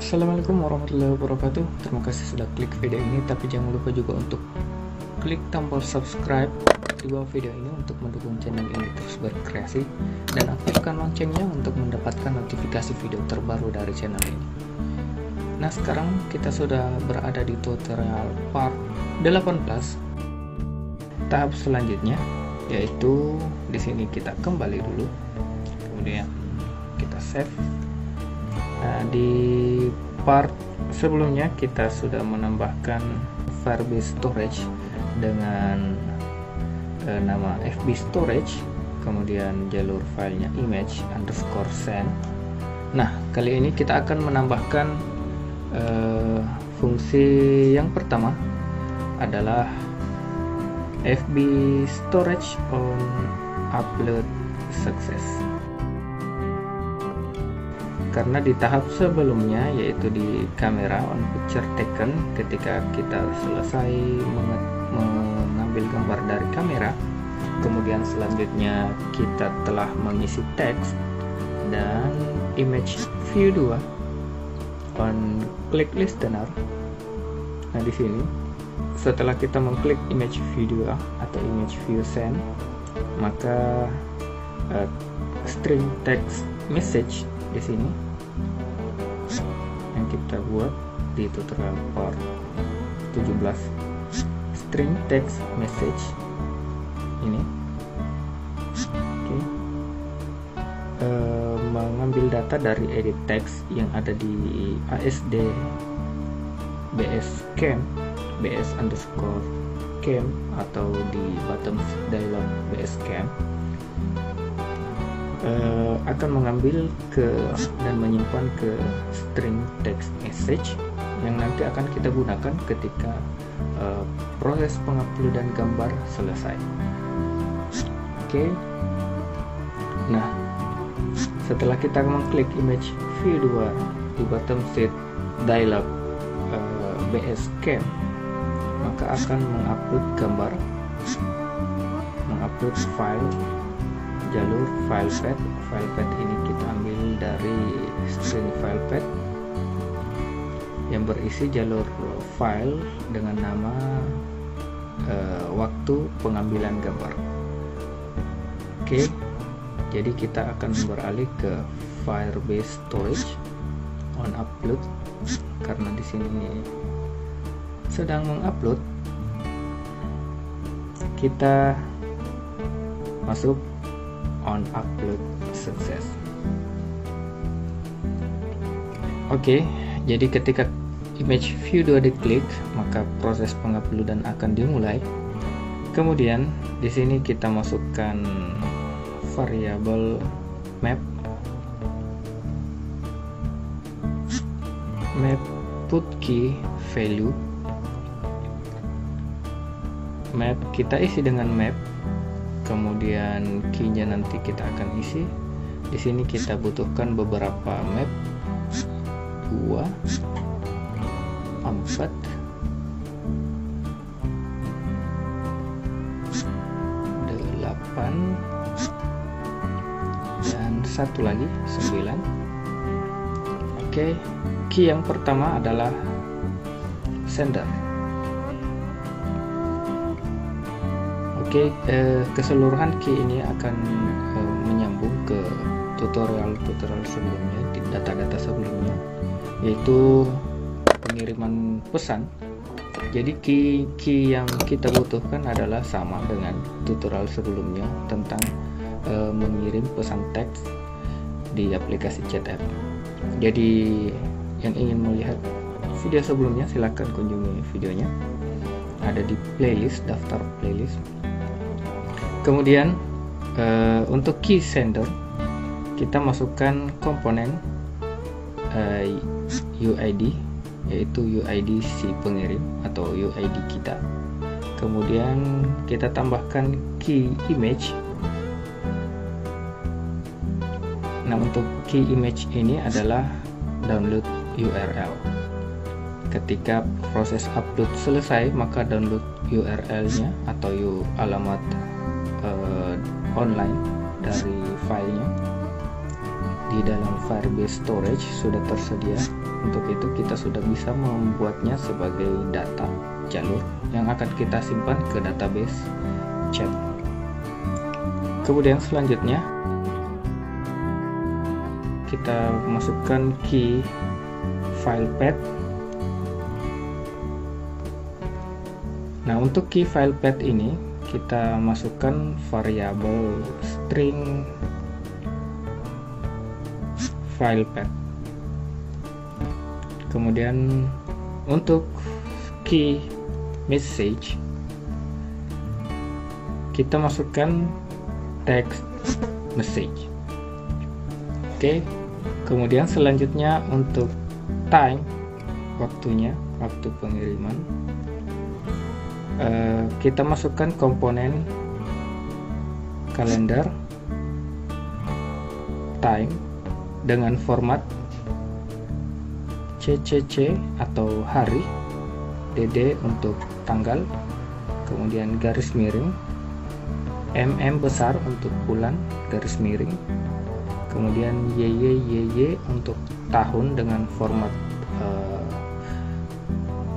Assalamualaikum warahmatullahi wabarakatuh. Terima kasih sudah klik video ini, tapi jangan lupa juga untuk klik tombol subscribe di bawah video ini untuk mendukung channel ini terus berkreasi, dan aktifkan loncengnya untuk mendapatkan notifikasi video terbaru dari channel ini. Nah, sekarang kita sudah berada di tutorial part 18. Tahap selanjutnya yaitu di sini kita kembali dulu, kemudian kita save. Nah, di part sebelumnya kita sudah menambahkan Firebase storage dengan nama FB storage, kemudian jalur filenya image_send. Nah, kali ini kita akan menambahkan fungsi yang pertama adalah FB storage on upload success. Karena di tahap sebelumnya, yaitu di kamera on picture taken, ketika kita selesai mengambil gambar dari kamera, kemudian selanjutnya kita telah mengisi teks dan image view 2 on click listener. Nah, di sini setelah kita mengklik image view 2 atau image view send, maka string text message di sini yang kita buat di tutorial part 17, string text message ini, mengambil data dari edit text yang ada di ASD bs_cam atau di bottom dialog bs_cam, akan mengambil dan menyimpan ke string text message yang nanti akan kita gunakan ketika proses penguploadan gambar selesai. Oke. Nah, setelah kita mengklik image view 2 di bottom set dialog bs_cam, maka akan mengupload gambar, mengupload file, jalur filepath. Filepath ini kita ambil dari string filepath yang berisi jalur file dengan nama waktu pengambilan gambar. Oke, jadi kita akan beralih ke Firebase storage on upload, karena di sini sedang mengupload. Kita masuk on upload success. Oke, jadi ketika image view 2 diklik, maka proses penguploadan akan dimulai. Kemudian di sini kita masukkan variabel map put key value. Map kita isi dengan map, kemudian key-nya nanti kita akan isi. Di sini kita butuhkan beberapa map, 2, 4, 8, dan satu lagi 9. Oke, key yang pertama adalah sender. Oke, keseluruhan key ini akan menyambung ke tutorial sebelumnya, di data-data sebelumnya, yaitu pengiriman pesan. Jadi key yang kita butuhkan adalah sama dengan tutorial sebelumnya tentang mengirim pesan teks di aplikasi chat app. Jadi yang ingin melihat video sebelumnya silahkan kunjungi videonya, ada di playlist, daftar playlist. Kemudian untuk key sender kita masukkan komponen UID, yaitu UID si pengirim atau UID kita. Kemudian kita tambahkan key image. Nah, untuk key image ini adalah download URL. Ketika proses upload selesai, maka download URL-nya atau alamat online dari filenya di dalam Firebase Storage sudah tersedia. Untuk itu kita sudah bisa membuatnya sebagai data jalur yang akan kita simpan ke database chat. Kemudian selanjutnya kita masukkan key file path. Nah, untuk key file path ini kita masukkan variabel string file path. Kemudian untuk key message kita masukkan text message. Oke. Kemudian selanjutnya untuk time, waktunya, waktu pengiriman, kita masukkan komponen kalender time dengan format CCC atau hari, DD untuk tanggal, kemudian garis miring, MM besar untuk bulan, garis miring, kemudian YY untuk tahun dengan format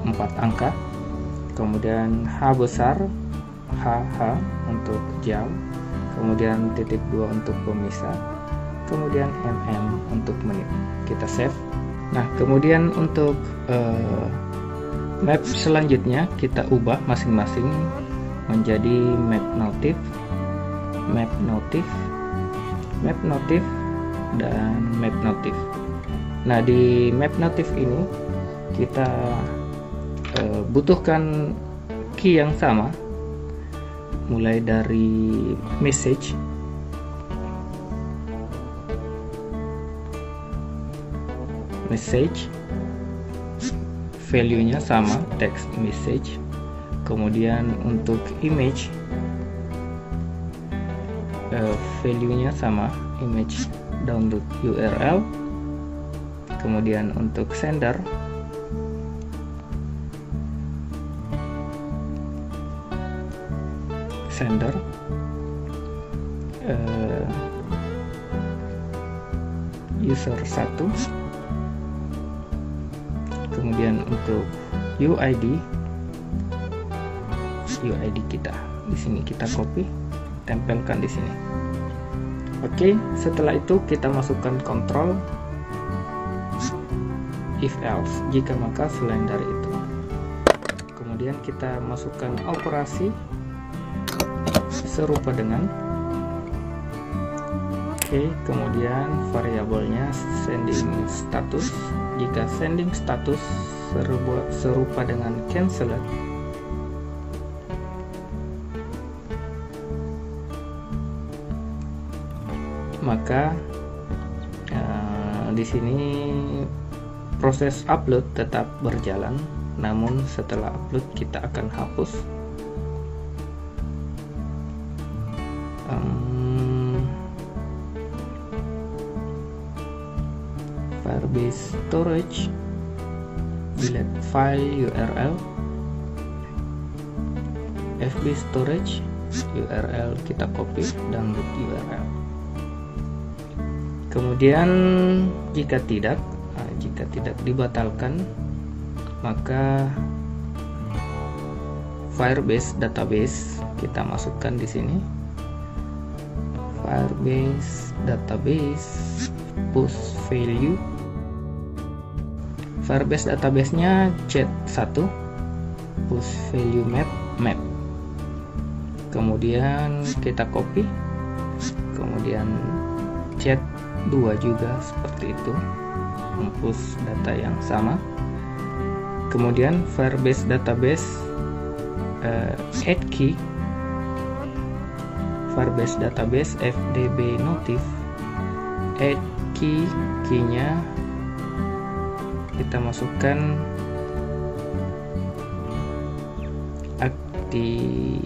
4 angka, kemudian H besar, HH untuk jam, kemudian titik 2 untuk pemisah, kemudian MM untuk menit. Kita save. Nah, kemudian untuk map selanjutnya kita ubah masing-masing menjadi map notif, map notif, map notif, dan map notif. Nah, di map notif ini kita butuhkan key yang sama, mulai dari message, value-nya sama, text message. Kemudian untuk image, value-nya sama, image download URL. Kemudian untuk sender, user 1. Kemudian untuk UID kita di sini kita copy, tempelkan di sini. Oke, setelah itu kita masukkan kontrol if else, jika maka selain dari itu. Kemudian kita masukkan operasi serupa dengan kemudian variabelnya sending status. Jika sending status serupa dengan canceled, maka di sini proses upload tetap berjalan, namun setelah upload kita akan hapus Firebase Storage, delete file URL, FB Storage URL kita copy, download URL. Kemudian jika tidak dibatalkan, maka Firebase database kita masukkan di sini. Firebase database push value. Firebase database-nya chat1, push value map. Kemudian kita copy, kemudian chat2 juga seperti itu, push data yang sama. Kemudian Firebase database add key, Firebase database fdb notif, add key-nya kita masukkan activity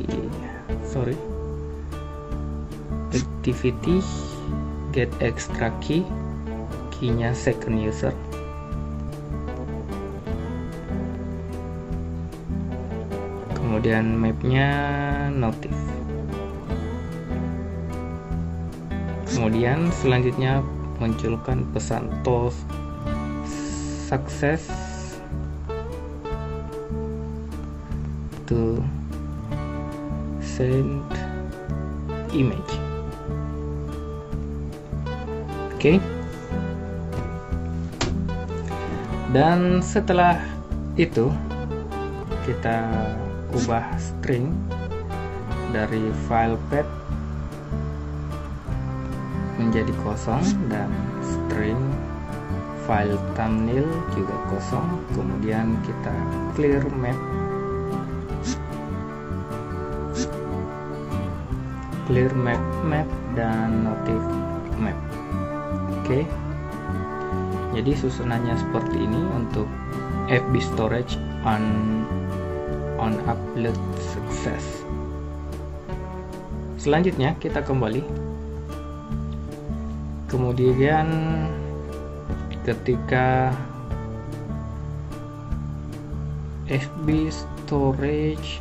get extra key-nya second user. Kemudian mapnya notif. Kemudian selanjutnya munculkan pesan to success to send image. Oke. Dan setelah itu kita ubah string dari file path menjadi kosong dan string file thumbnail juga kosong. Kemudian kita clear map dan notif map. Oke. Jadi susunannya seperti ini untuk FB storage on upload success. Selanjutnya kita kembali. Kemudian ketika FB storage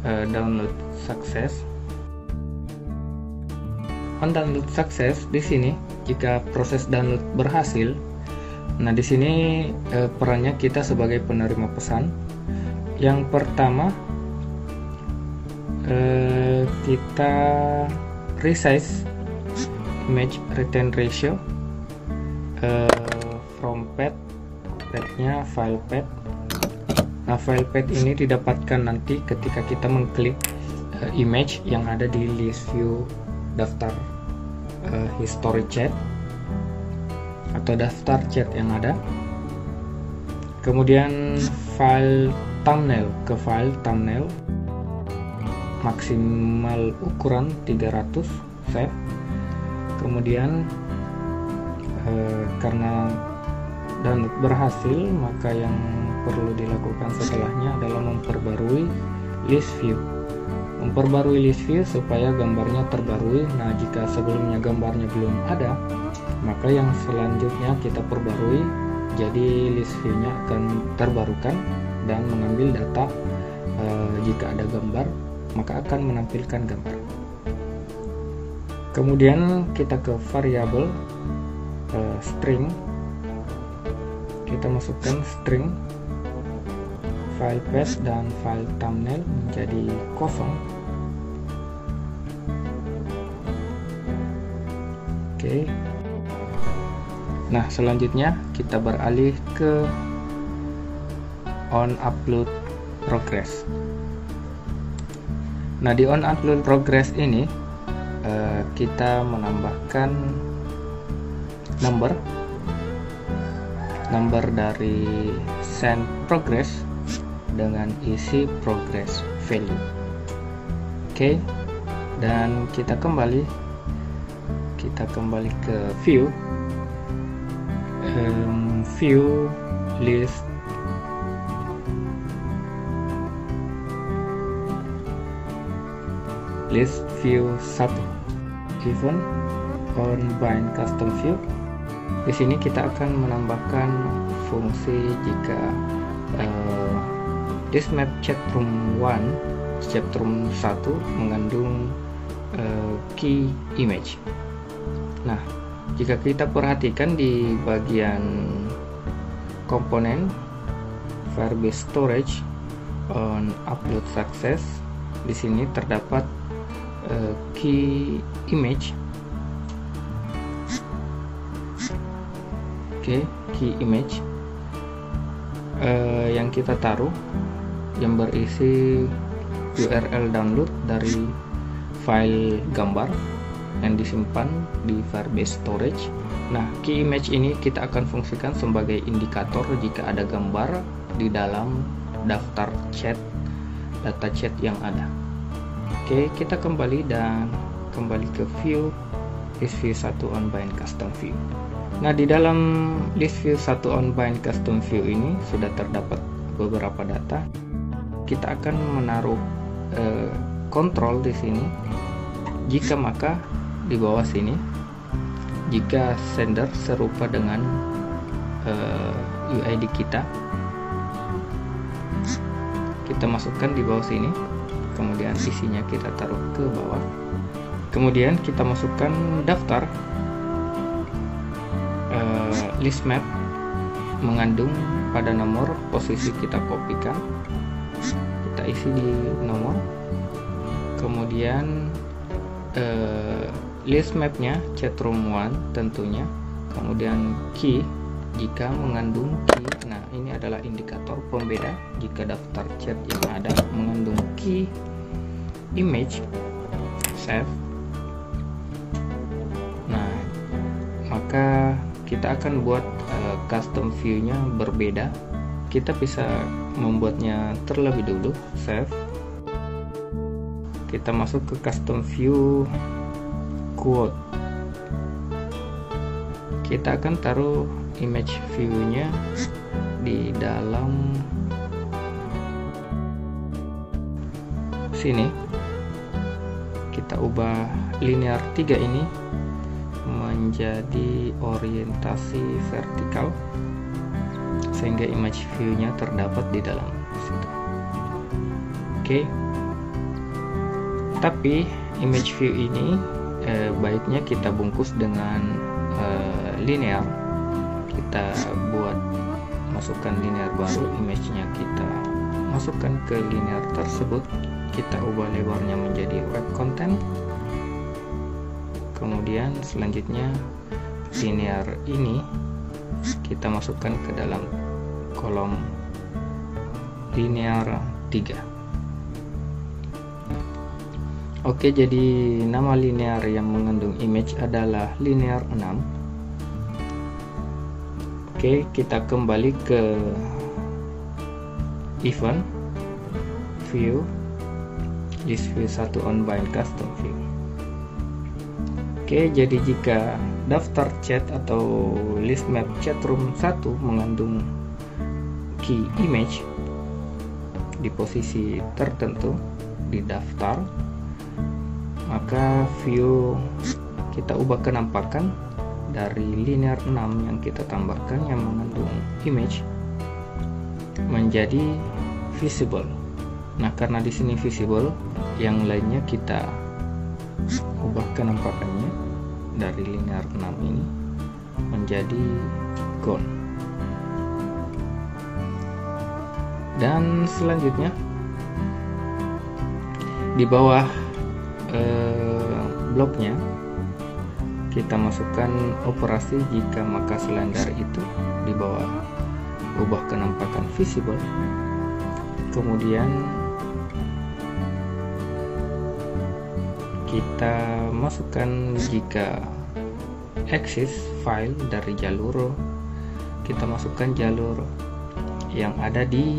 download success, on download success di sini jika proses download berhasil. Nah, di sini perannya kita sebagai penerima pesan. Yang pertama kita resize image retain ratio from path-nya file path. Nah, file path ini didapatkan nanti ketika kita mengklik image yang ada di list view daftar history chat atau daftar chat yang ada. Kemudian file thumbnail ke file thumbnail maksimal ukuran 300 save. Kemudian karena download berhasil, maka yang perlu dilakukan setelahnya adalah memperbarui list view. Memperbarui list view supaya gambarnya terbarui. Nah, jika sebelumnya gambarnya belum ada, maka yang selanjutnya kita perbarui, jadi list view-nya akan terbarukan dan mengambil data. Jika ada gambar, maka akan menampilkan gambar. Kemudian kita ke variabel string, kita masukkan string file path dan file thumbnail menjadi kosong. Oke. Nah, selanjutnya kita beralih ke on upload progress. Nah, di on upload progress ini kita menambahkan number dari send progress dengan isi progress value. Oke. Dan kita kembali ke view list view 1 event on bind custom view. Di sini kita akan menambahkan fungsi jika this map chatroom 1 mengandung key image. Nah, jika kita perhatikan di bagian komponen Firebase storage on upload success, di sini terdapat key image. Oke, key image yang kita taruh yang berisi URL download dari file gambar yang disimpan di Firebase storage. Nah, key image ini kita akan fungsikan sebagai indikator jika ada gambar di dalam daftar chat, data chat yang ada. Oke, kita kembali ke view list view 1 on bind custom view. Nah, di dalam list view 1 on bind custom view ini sudah terdapat beberapa data. Kita akan menaruh kontrol di sini. Jika maka di bawah sini, jika sender serupa dengan UID kita masukkan di bawah sini. Kemudian isinya kita taruh ke bawah. Kemudian kita masukkan daftar list map mengandung pada nomor, posisi kita kopikan, kita isi di nomor. Kemudian list mapnya chatroom 1 tentunya. Kemudian key jika mengandung key. Nah, ini adalah indikator pembeda jika daftar chat yang ada mengandung key image, save. Nah, maka kita akan buat custom view-nya berbeda. Kita bisa membuatnya terlebih dulu, save. Kita masuk ke custom view quote. Kita akan taruh image view-nya di dalam sini. Kita ubah linear 3 ini menjadi orientasi vertikal sehingga image view-nya terdapat di dalam situ. Oke. Tapi image view ini baiknya kita bungkus dengan linear. Kita buat masukkan linear baru, image-nya kita masukkan ke linear tersebut. Kita ubah lebarnya menjadi web content. Kemudian selanjutnya linear ini kita masukkan ke dalam kolom linear 3. Oke, jadi nama linear yang mengandung image adalah linear 6. Oke, kita kembali ke event view, list view 1 on bind custom view. Oke, jadi jika daftar chat atau list map chatroom 1 mengandung key image di posisi tertentu di daftar, maka view kita ubah kenampakan dari linear 6 yang kita tambahkan yang mengandung image menjadi visible. Nah, karena di sini visible, yang lainnya kita ubah kenampakannya dari linear 6 ini menjadi gone. Dan selanjutnya di bawah bloknya kita masukkan operasi jika maka selendar itu di bawah ubah kenampakan visible. Kemudian kita masukkan jika access file dari jalur, kita masukkan jalur yang ada di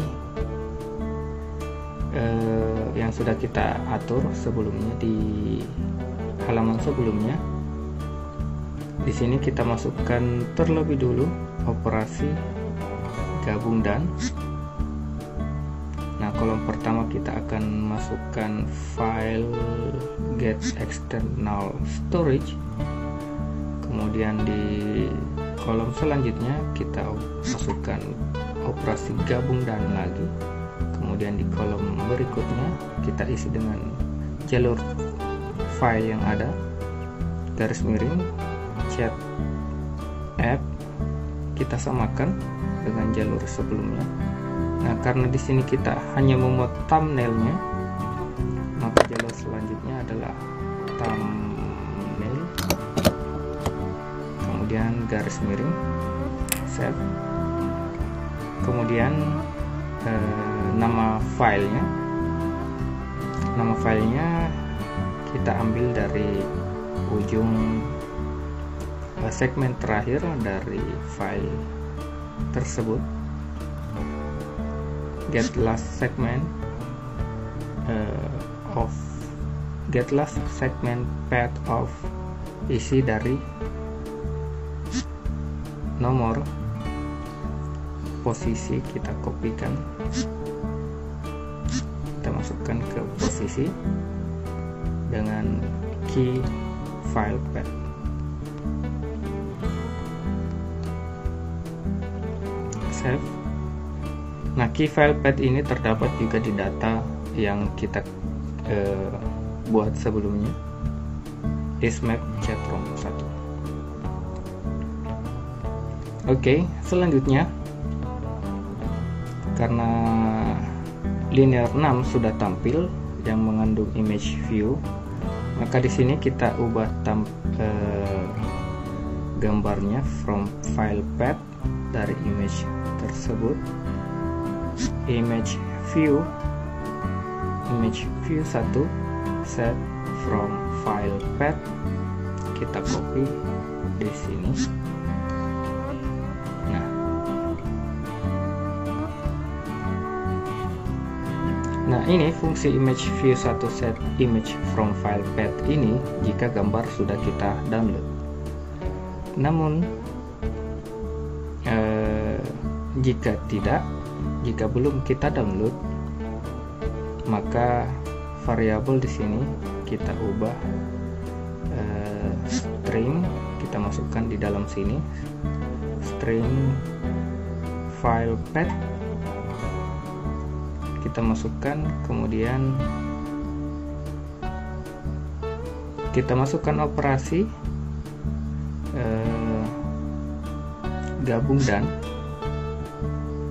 yang sudah kita atur sebelumnya di halaman sebelumnya. Di sini kita masukkan terlebih dulu operasi gabung dan. Nah, kolom pertama kita akan masukkan file get external storage. Kemudian di kolom selanjutnya kita masukkan operasi gabung dan lagi. Kemudian di kolom berikutnya kita isi dengan jalur file yang ada, garis miring chat app kita samakan dengan jalur sebelumnya. Nah, karena di sini kita hanya memuat thumbnailnya, maka jalur selanjutnya adalah thumbnail, kemudian garis miring save, kemudian nama filenya kita ambil dari ujung segmen terakhir dari file tersebut, get last segment path of isi dari nomor, posisi kita kopikan, kita masukkan ke posisi dengan key file path. Save. Nah, key file path ini terdapat juga di data yang kita buat sebelumnya, list map chatroom 1. Oke, selanjutnya karena linear 6 sudah tampil yang mengandung image view, maka di sini kita ubah gambarnya from file path dari image tersebut, image view 1 set from file path, kita copy di sini. Nah, ini fungsi image view 1 set image from file path ini jika gambar sudah kita download. Namun jika belum kita download, maka variabel di sini kita ubah string, kita masukkan di dalam sini string file path, kita masukkan, kemudian kita masukkan operasi gabung dan,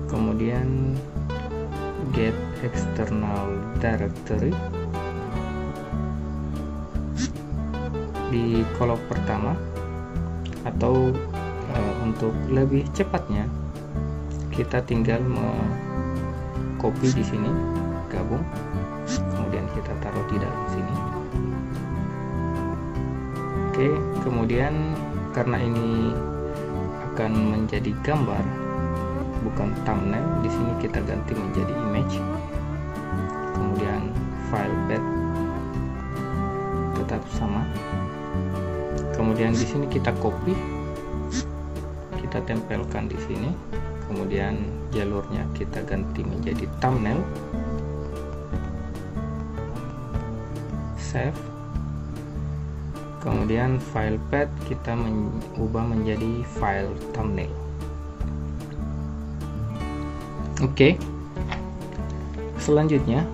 kemudian get external directory di kolom pertama, atau untuk lebih cepatnya kita tinggal copy di sini gabung, kemudian kita taruh di dalam sini. Oke, kemudian karena ini akan menjadi gambar bukan thumbnail, di sini kita ganti menjadi image, kemudian file path tetap sama, kemudian di sini kita copy, kita tempelkan di sini, kemudian jalurnya kita ganti menjadi thumbnail, save, kemudian file path kita ubah menjadi file thumbnail. Oke, selanjutnya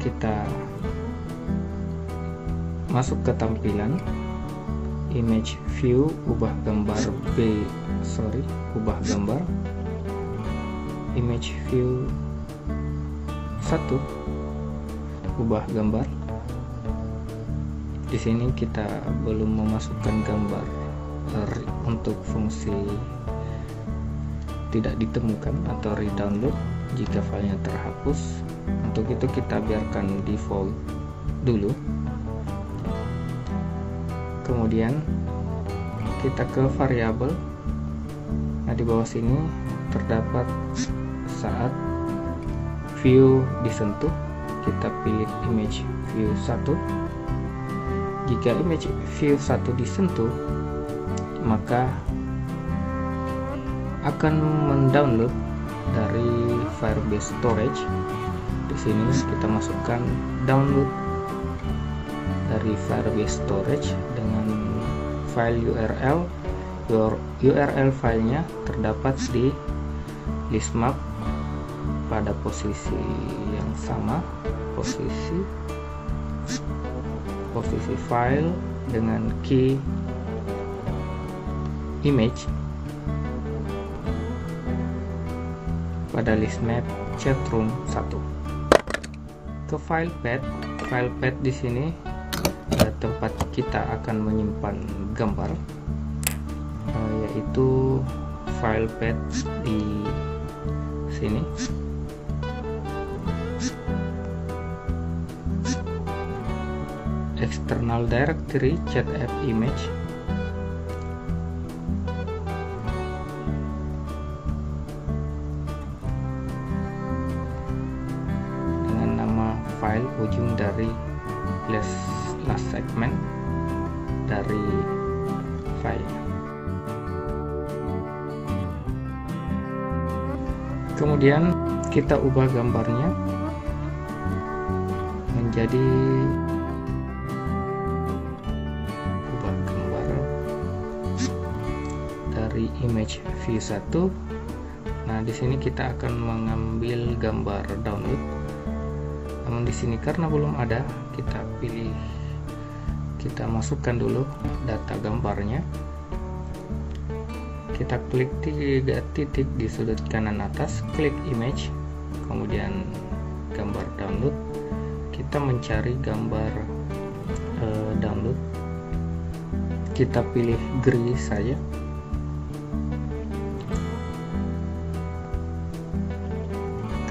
kita masuk ke tampilan image view, ubah gambar ubah gambar image view 1, ubah gambar. Di sini kita belum memasukkan gambar untuk fungsi tidak ditemukan atau redownload jika filenya terhapus. Untuk itu kita biarkan default dulu. Kemudian kita ke variabel. Nah, di bawah sini terdapat saat view disentuh, kita pilih image view 1. Jika image view 1 disentuh, maka akan mendownload dari Firebase storage. Di sini kita masukkan download dari Firebase storage dengan file URL. URL filenya terdapat di list map pada posisi yang sama, posisi file dengan key image pada list map chatroom 1. Ke file path di sini tempat kita akan menyimpan gambar, yaitu file path di sini. External directory chat app image, dengan nama file ujung dari last segment dari file. Kemudian kita ubah gambarnya menjadi dari image view 1. Nah, di sini kita akan mengambil gambar download. Namun di sini karena belum ada, kita masukkan dulu data gambarnya. kita klik 3 titik di sudut kanan atas, klik image, kemudian gambar download. Kita mencari gambar download, kita pilih gray saja.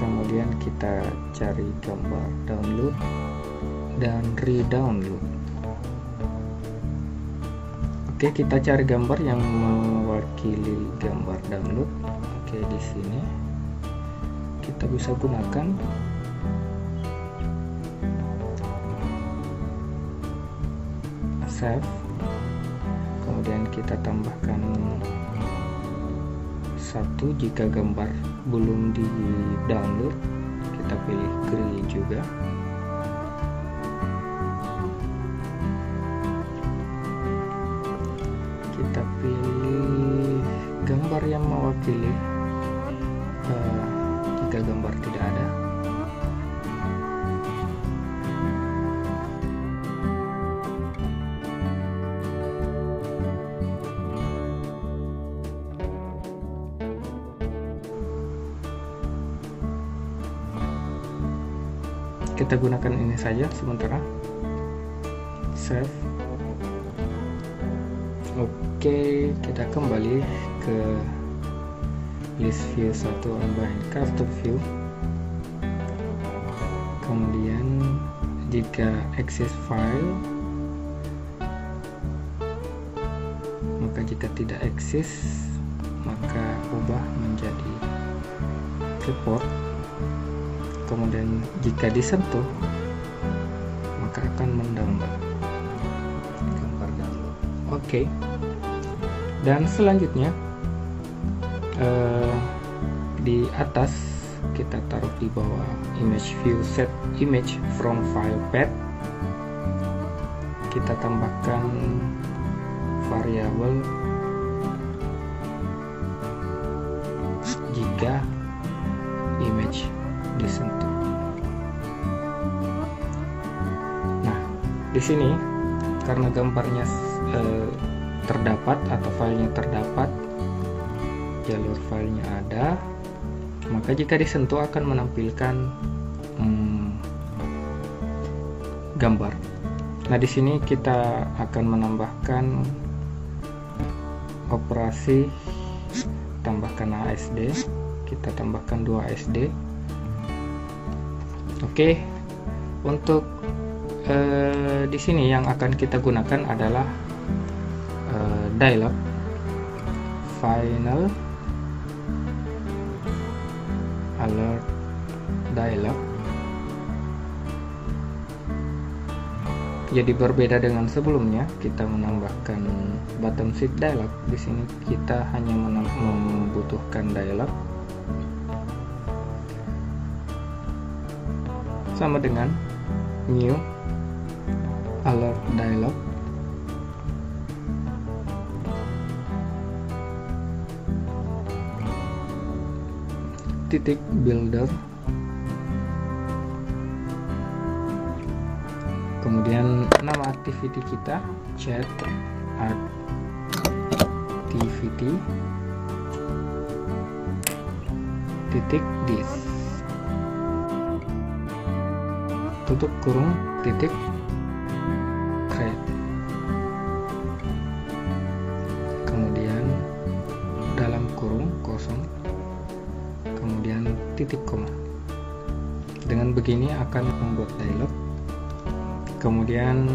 Kemudian kita cari gambar download dan re-download. Oke, kita cari gambar yang mewakili gambar download. Oke, di sini kita bisa gunakan save. Kemudian kita tambahkan 1 jika gambar belum di download, kita pilih gray juga. Kita pilih gambar yang mewakili jika gambar tidak ada. Kita gunakan ini saja sementara. Save. Oke, kita kembali ke list view 1 unbind custom view. Kemudian jika access file, maka jika tidak access, maka ubah menjadi report. Kemudian jika disentuh, maka akan mendownload gambar download. Oke. Dan selanjutnya di atas kita taruh di bawah image view, set image from file path. Kita tambahkan variabel jika image disentuh. Nah, di sini karena gambarnya terdapat atau filenya terdapat, jalur filenya ada, maka jika disentuh akan menampilkan gambar. Nah, di sini kita akan menambahkan operasi tambahkan ASD. Kita tambahkan 2 ASD. Oke, untuk di sini yang akan kita gunakan adalah dialog final alert dialog. Jadi berbeda dengan sebelumnya, kita menambahkan button sheet dialog. Di sini kita hanya membutuhkan dialog. Sama dengan new alert dialog. Titik builder. Kemudian nama activity kita chat activity titik this, tutup kurung titik create, kemudian dalam kurung kosong, kemudian titik koma. Dengan begini akan membuat dialog. Kemudian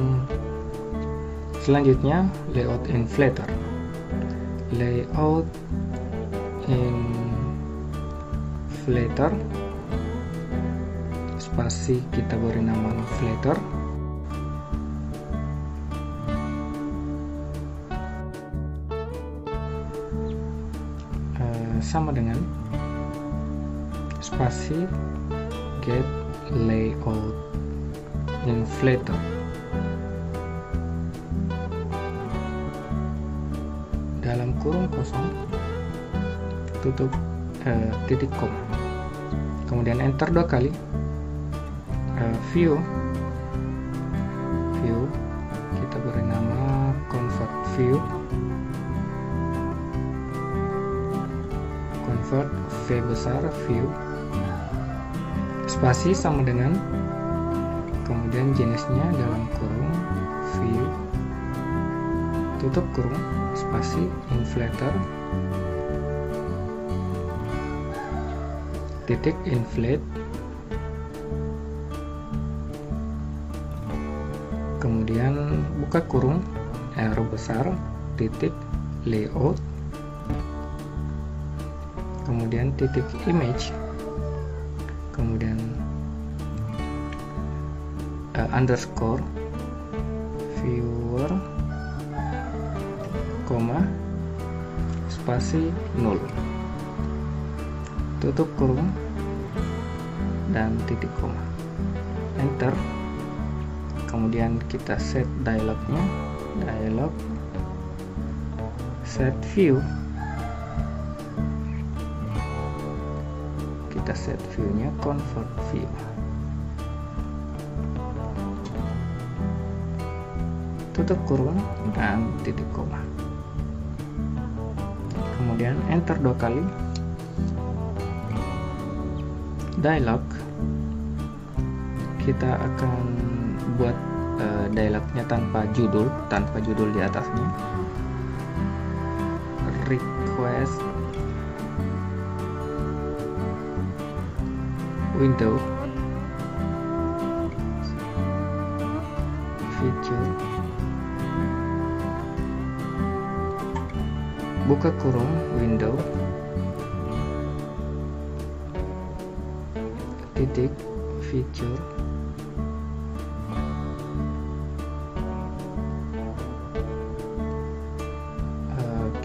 selanjutnya layout in Flutter. Layout in Flutter, spasi kita beri nama Flutter. Sama dengan spasi get layout in Flutter. Dalam kurung kosong, tutup titik koma. Kemudian enter 2 kali. View kita beri nama convert view. convert V besar view, spasi sama dengan, kemudian jenisnya dalam kurung view, tutup kurung, spasi inflator, titik inflate, kemudian buka kurung, arrow besar, titik layout, kemudian titik image, kemudian underscore viewer, koma, spasi 0, tutup kurung dan titik koma, enter. Kemudian kita set dialognya, dialog set view, kita set view-nya convert view, tutup kurung dan titik koma, kemudian enter 2 kali, dialog. Kita akan buat dialognya tanpa judul di atasnya, request window feature, buka kurung window, titik feature,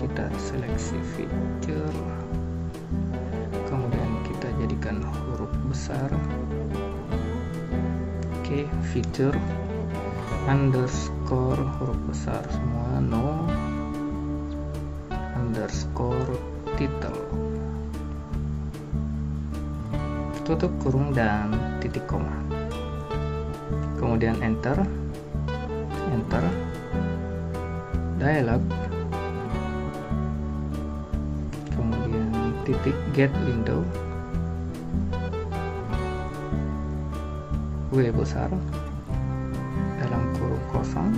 kita seleksi feature, kemudian kita jadikan huruf besar, oke, feature underscore huruf besar semua, no underscore title, tutup kurung dan titik koma, kemudian enter, dialog, kemudian titik get window, W besar dalam kurung kosong,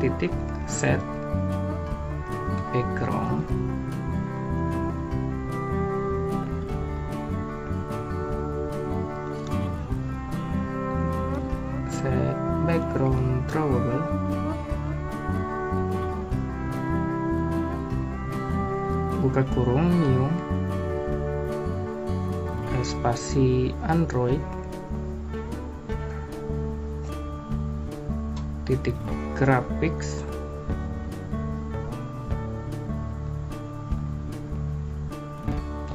titik set background, set background drawable, buka kurung new, spasi Android, titik graphics,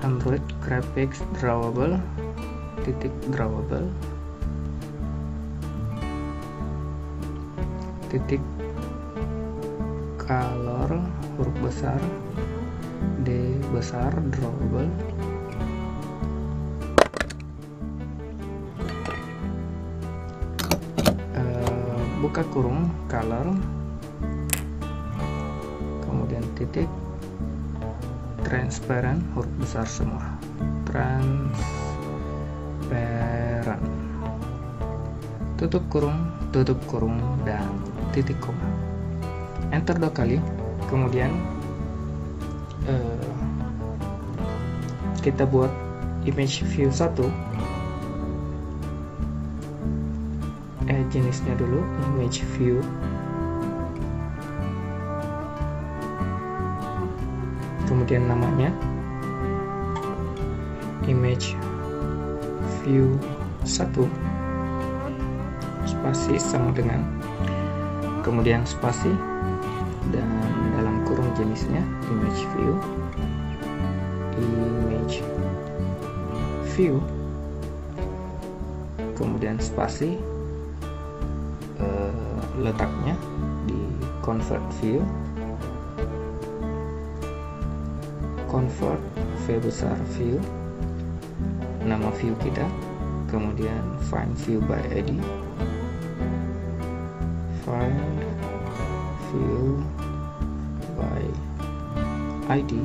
Android graphics drawable, titik drawable, titik color huruf besar, D besar drawable, buka kurung color, kemudian titik transparent huruf besar semua, transparent, tutup kurung dan titik koma, enter 2 kali, kemudian kita buat image view 1, jenisnya dulu image view, kemudian namanya image view 1, spasi sama dengan, kemudian spasi dan dalam kurung jenisnya image view, kemudian spasi, letaknya di convert view, convert V besar view, nama view kita, kemudian find view by ID, find view by ID,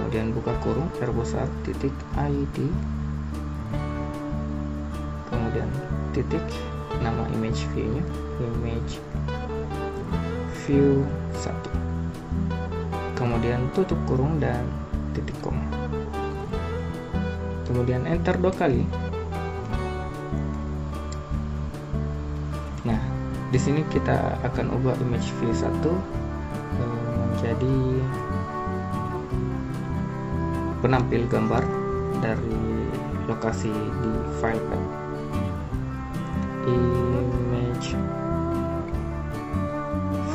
kemudian buka kurung R besar titik ID, kemudian titik nama image view-nya, image view 1, kemudian tutup kurung dan titik koma, kemudian enter 2 kali. Nah, di sini kita akan ubah image view 1 menjadi penampil gambar dari lokasi di file path. Image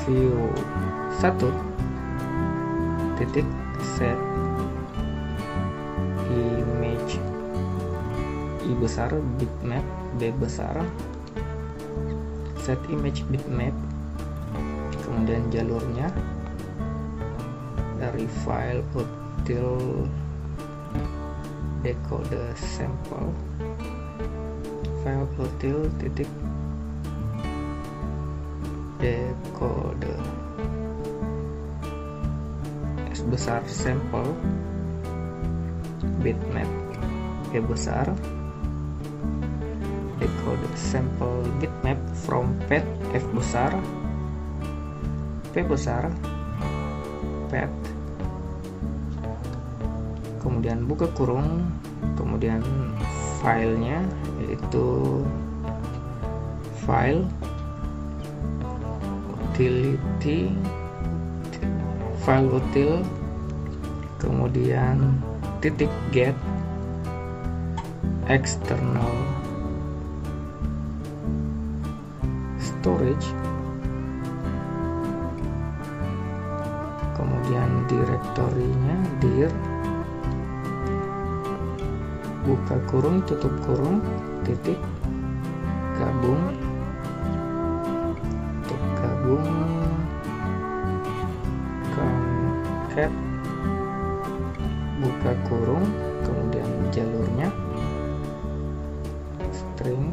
view 1 titik set image I besar bitmap B besar, set image bitmap, kemudian jalurnya dari file util decode sampel, file util titik decode S besar sampel bitmap B besar, decode sampel bitmap from path F besar P besar path, kemudian buka kurung, kemudian filenya yaitu file utility, file util, kemudian titik get external storage, kemudian direktorinya dir, buka kurung tutup kurung titik gabung, untuk gabung concat, buka kurung, kemudian jalurnya string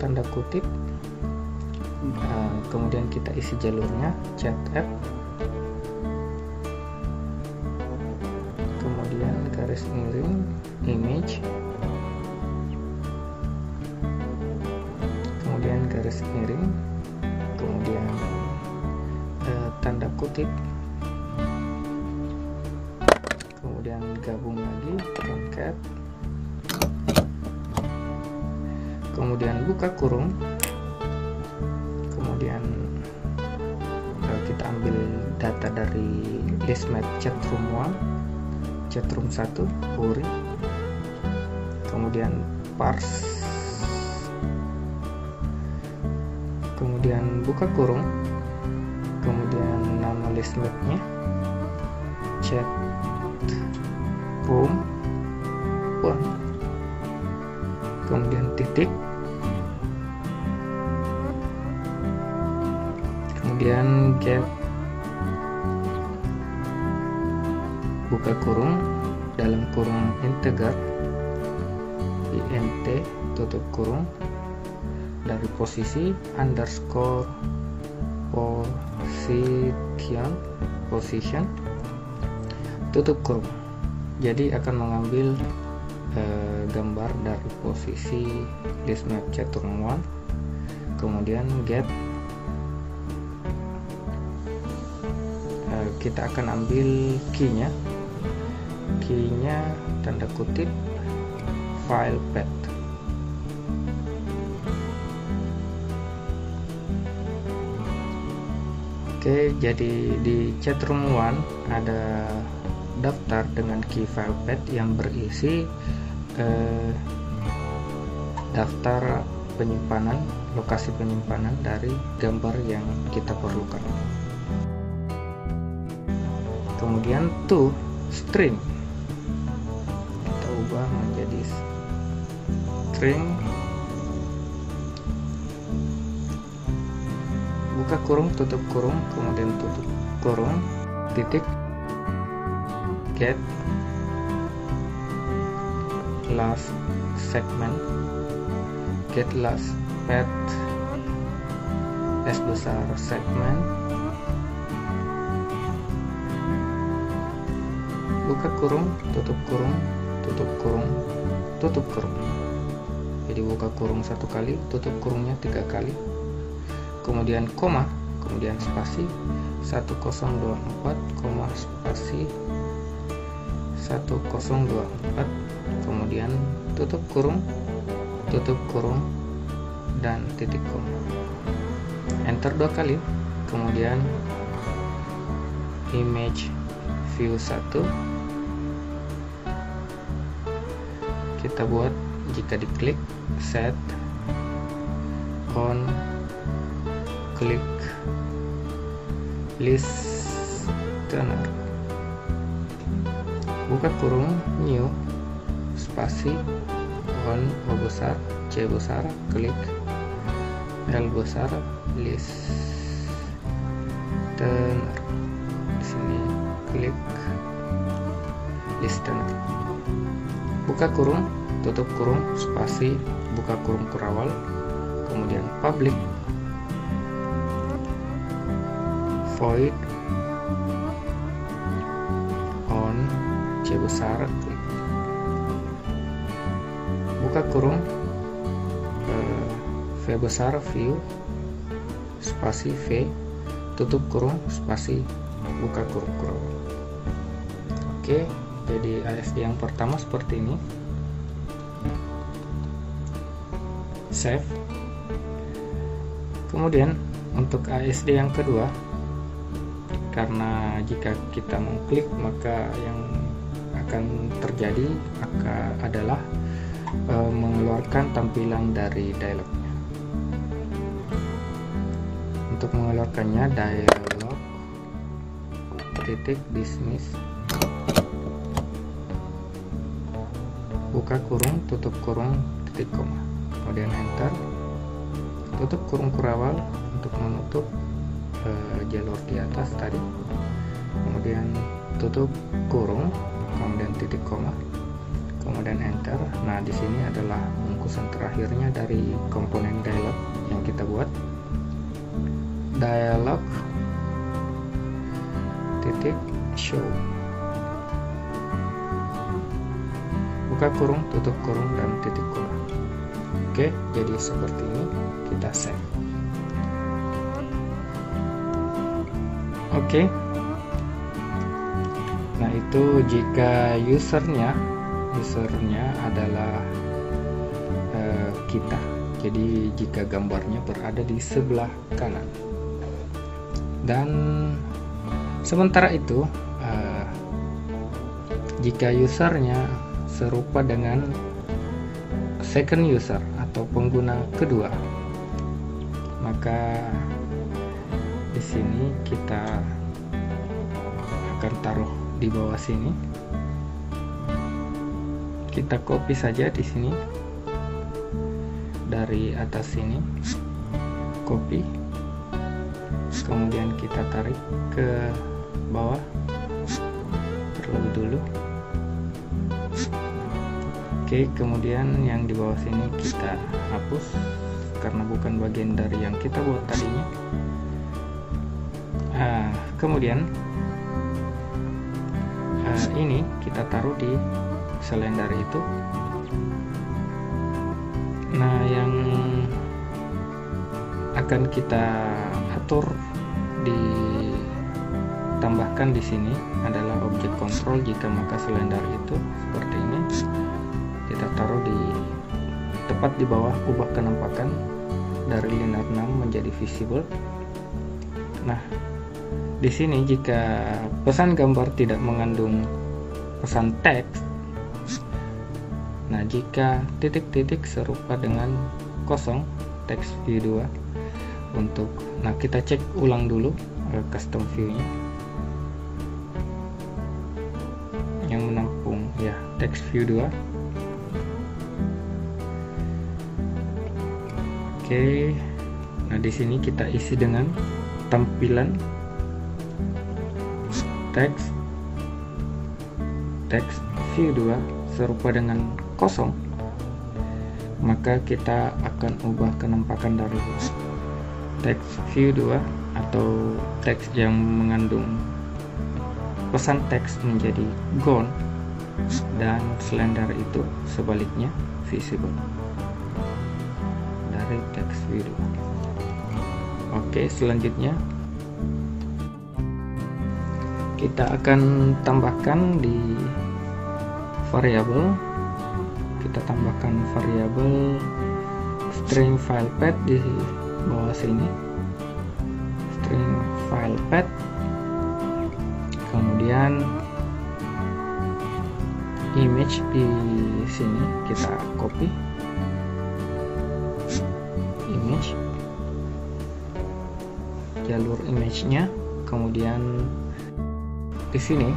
tanda kutip, kemudian kita isi jalurnya chat app, kemudian garis miring image, kemudian garis miring, kemudian tanda kutip, kemudian gabung lagi concat, kemudian buka kurung, kemudian kita ambil data dari list map chatroom 1, chatroom 1 URI, kemudian parse, kemudian buka kurung, kemudian nama list mapnya chatroom 1, kemudian titik, kemudian get buka kurung dalam kurung integer int tutup kurung dari posisi underscore position tutup kurung, jadi akan mengambil gambar dari posisi list map chatroom 1, kemudian get kita akan ambil key-nya tanda kutip file path, oke. Jadi di chatroom 1 ada daftar dengan key file path yang berisi daftar penyimpanan, lokasi penyimpanan dari gambar yang kita perlukan. Kemudian to string kita ubah menjadi string, buka kurung tutup kurung, kemudian tutup kurung titik get last segment, get last path S besar segment, buka kurung, tutup kurung, tutup kurung, tutup kurung. Jadi buka kurung 1 kali, tutup kurungnya 3 kali, kemudian koma, kemudian spasi 1024, koma spasi 1024, kemudian tutup kurung, dan titik koma. Enter 2 kali, kemudian image view 1 kita buat. Jika diklik set on klik listener, buka kurung new spasi on O besar C besar klik L besar listener. Di sini klik listener, buka kurung, tutup kurung, spasi, buka kurung kurawal, kemudian public void on C besar klik, buka kurung V besar view spasi V, tutup kurung, spasi, buka kurung kurawal. Oke, jadi ASD yang pertama seperti ini. Save. Kemudian untuk ASD yang kedua, karena jika kita mengklik maka yang akan terjadi adalah mengeluarkan tampilan dari dialognya. Untuk mengeluarkannya, dialog titik dismiss, buka kurung, tutup kurung, titik koma, kemudian enter, tutup kurung kurawal untuk menutup jalur di atas tadi, kemudian tutup kurung, kemudian titik koma, kemudian enter. Nah, di sini adalah bungkusan terakhirnya dari komponen dialog yang kita buat. Dialog titik show, buka kurung, tutup kurung, dan titik koma. Oke, jadi seperti ini. Kita save. Oke. Nah, itu jika usernya adalah kita. Jadi jika gambarnya berada di sebelah kanan. Dan sementara itu, jika usernya serupa dengan second user atau pengguna kedua, maka di sini kita akan taruh di bawah sini. Kita copy saja di sini dari atas sini, copy, kemudian kita tarik ke bawah terlebih dulu. Oke, kemudian yang di bawah sini kita hapus karena bukan bagian dari yang kita buat tadinya. Kemudian ini kita taruh di selain dari itu. Nah, yang akan kita atur ditambahkan di sini adalah objek kontrol. Jika maka selain dari itu seperti ini, kita taruh di tepat di bawah, ubah kenampakan dari linear 6 menjadi visible. Nah, di sini jika pesan gambar tidak mengandung pesan teks, nah jika titik-titik serupa dengan kosong, text view 2 untuk, nah kita cek ulang dulu custom view-nya yang menampung ya text view 2. Oke, nah di sini kita isi dengan tampilan text view 2 serupa dengan kosong, maka kita akan ubah kenampakan dari text view 2 atau teks yang mengandung pesan teks menjadi gone dan slender itu sebaliknya visible dari teks video. Oke, selanjutnya kita akan tambahkan di variabel. Kita tambahkan variabel string file path di bawah sini, string file path. Kemudian image di sini kita copy image, jalur image-nya. Kemudian di sini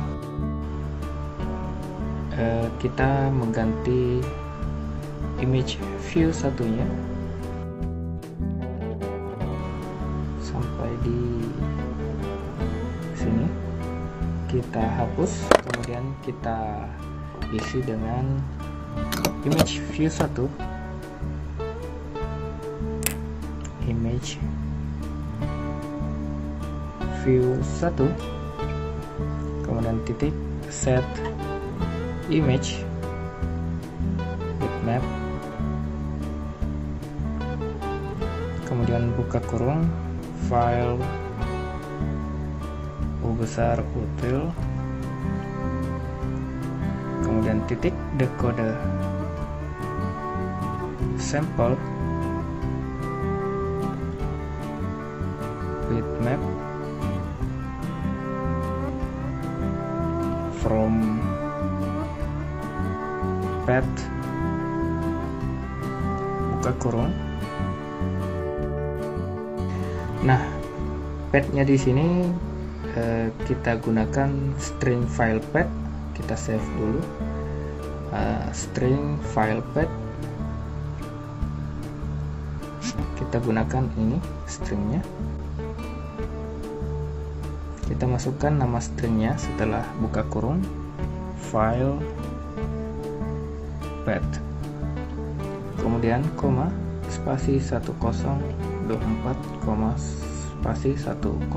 kita mengganti image view satunya sampai di sini, kita hapus, kemudian kita isi dengan image view 1, image view 1, kemudian titik set image bitmap, kemudian buka kurung file U besar util, kemudian titik dekode sampel bitmap from path, buka kurung. Nah, path-nya di sini kita gunakan string file path. Kita save dulu, string file path. Kita gunakan ini stringnya. Kita masukkan nama stringnya setelah buka kurung file path, kemudian koma spasi 1024 koma spasi 1024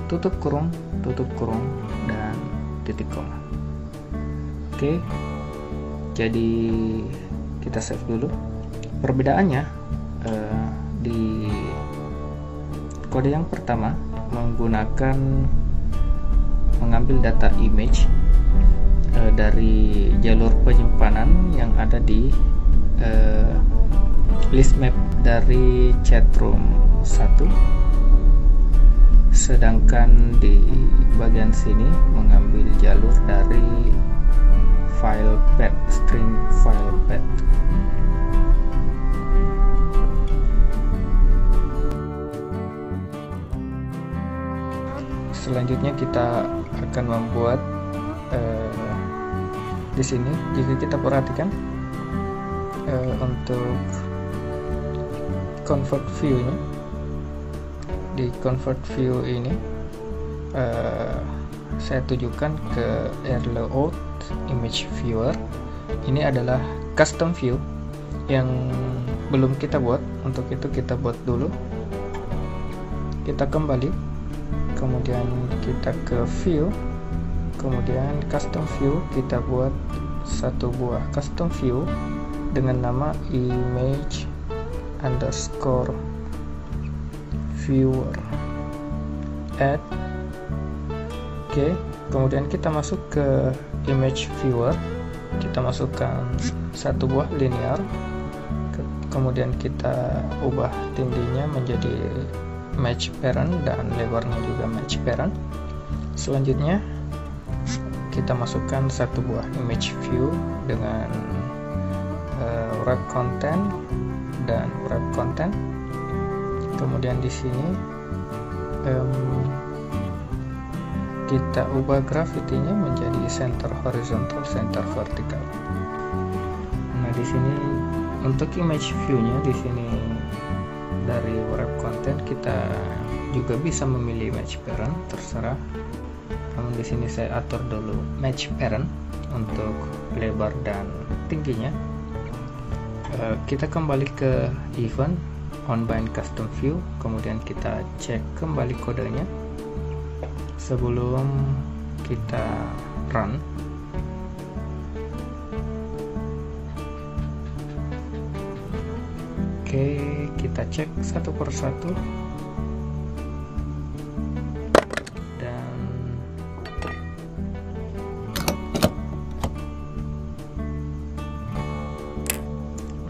tutup kurung dan titik koma. Oke, jadi kita save dulu. Perbedaannya di kode yang pertama mengambil data image dari jalur penyimpanan yang ada di list map dari chatroom 1, sedangkan di bagian sini mengambil jalur dari file path, string file path. Selanjutnya kita akan membuat di sini, jika kita perhatikan untuk convert view-nya, di convert view ini saya tujukan ke layout image viewer. Ini adalah custom view yang belum kita buat. Untuk itu kita buat dulu. Kita kembali, kemudian kita ke view, kemudian custom view. Kita buat satu buah custom view dengan nama image underscore viewer add. Oke, kemudian kita masuk ke image viewer, kita masukkan satu buah linear, kemudian kita ubah tingginya menjadi match parent dan lebarnya juga match parent. Selanjutnya kita masukkan satu buah image view dengan wrap content dan wrap content. Kemudian di sini kita ubah gravity-nya menjadi center horizontal, center vertical. Nah, di sini untuk image view-nya di sini dari wrap content kita juga bisa memilih match parent, terserah. Namun di sini saya atur dulu match parent untuk lebar dan tingginya. Kita kembali ke event on bind custom view, kemudian kita cek kembali kodenya sebelum kita run. Oke, kita cek satu persatu. Dan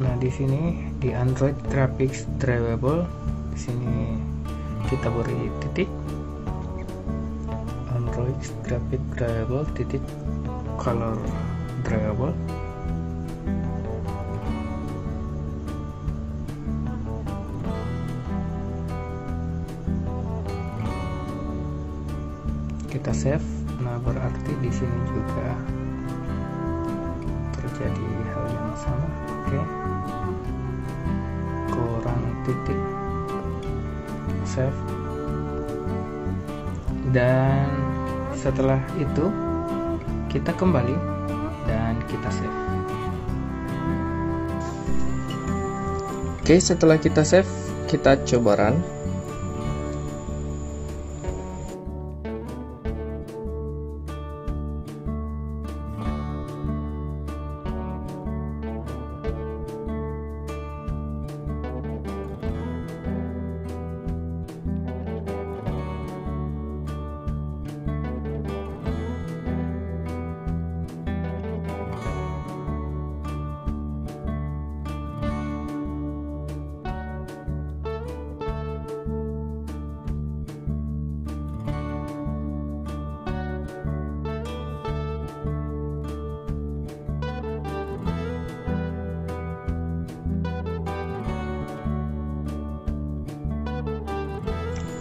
nah, di sini di Android Graphics Drivable, di sini kita beri titik Android Graphics Drivable titik color drivable. Kita save. Nah, berarti di sini juga terjadi hal yang sama. Oke, kurang titik save. Dan setelah itu kita kembali dan kita save. Oke, setelah kita save, kita coba run.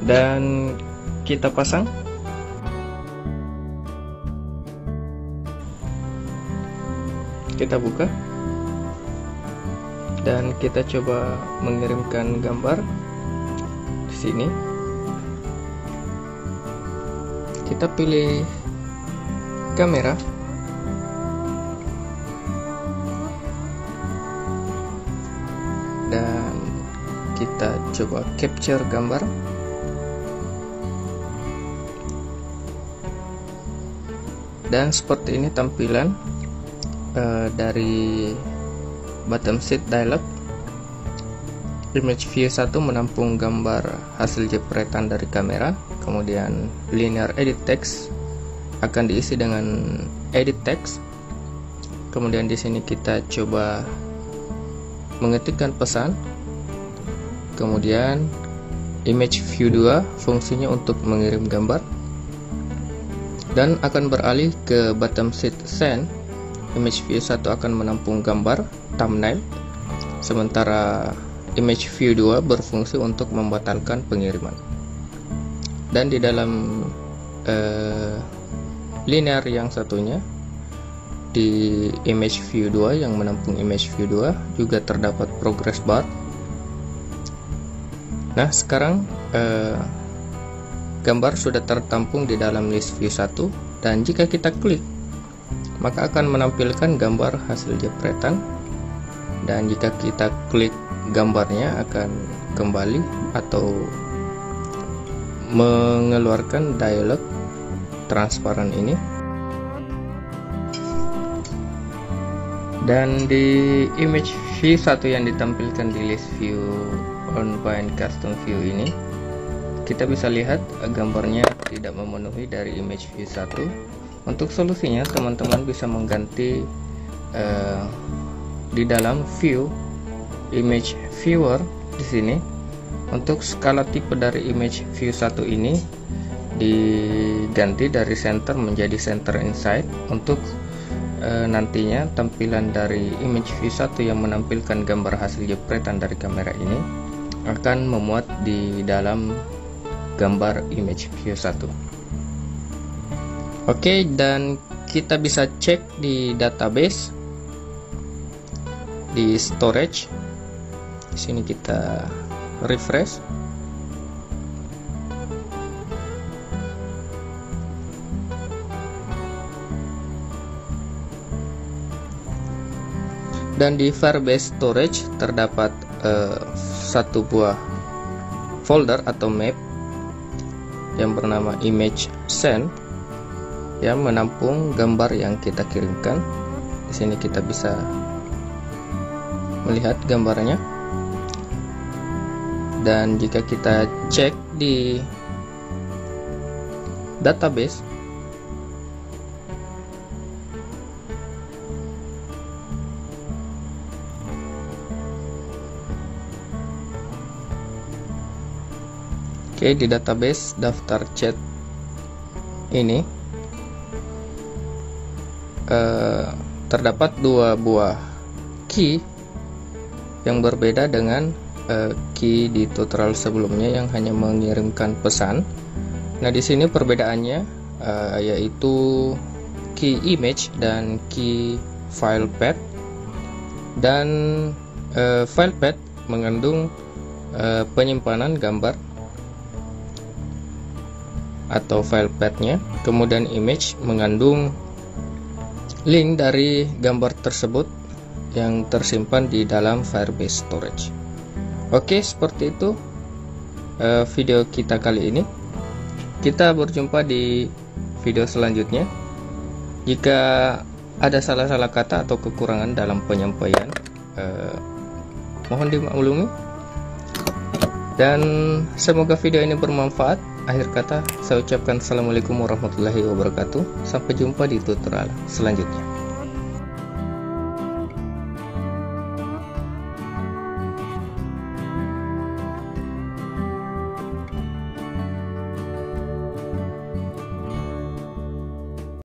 Dan kita pasang. Kita buka dan kita coba mengirimkan gambar di sini. Kita pilih kamera. Dan kita coba capture gambar. Dan seperti ini tampilan dari bottom sheet dialog. Image view 1 menampung gambar hasil jepretan dari kamera. Kemudian linear edit text akan diisi dengan edit text. Kemudian di sini kita coba mengetikkan pesan. Kemudian image view 2 fungsinya untuk mengirim gambar. Dan akan beralih ke bottom sheet send. Image view 1 akan menampung gambar thumbnail, sementara image view 2 berfungsi untuk membatalkan pengiriman. Dan di dalam linear yang satunya, di image view 2 yang menampung image view 2 juga terdapat progress bar. Nah, sekarang gambar sudah tertampung di dalam list view 1, dan jika kita klik maka akan menampilkan gambar hasil jepretan, dan jika kita klik gambarnya akan kembali atau mengeluarkan dialog transparan ini. Dan di image view 1 yang ditampilkan di list view on bind custom view ini, kita bisa lihat gambarnya tidak memenuhi dari image view 1. Untuk solusinya, teman-teman bisa mengganti di dalam view image viewer di sini. Untuk skala tipe dari image view 1 ini diganti dari center menjadi center inside. Untuk nantinya tampilan dari image view 1 yang menampilkan gambar hasil jepretan dari kamera ini akan memuat di dalam gambar image view 1. Oke, dan kita bisa cek di database, di storage. Di sini kita refresh. Dan di Firebase storage terdapat satu buah folder atau map yang bernama image send, yang menampung gambar yang kita kirimkan. Di sini kita bisa melihat gambarnya. Dan jika kita cek di database, di database daftar chat ini terdapat 2 buah key yang berbeda dengan key di tutorial sebelumnya yang hanya mengirimkan pesan. Nah, di sini perbedaannya yaitu key image dan key file path. Dan file path mengandung penyimpanan gambar atau file path-nya, kemudian image mengandung link dari gambar tersebut yang tersimpan di dalam Firebase storage. Oke, seperti itu video kita kali ini. Kita berjumpa di video selanjutnya. Jika ada salah-salah kata atau kekurangan dalam penyampaian, mohon dimaklumi. Dan semoga video ini bermanfaat. Akhir kata, saya ucapkan assalamualaikum warahmatullahi wabarakatuh. Sampai jumpa di tutorial selanjutnya.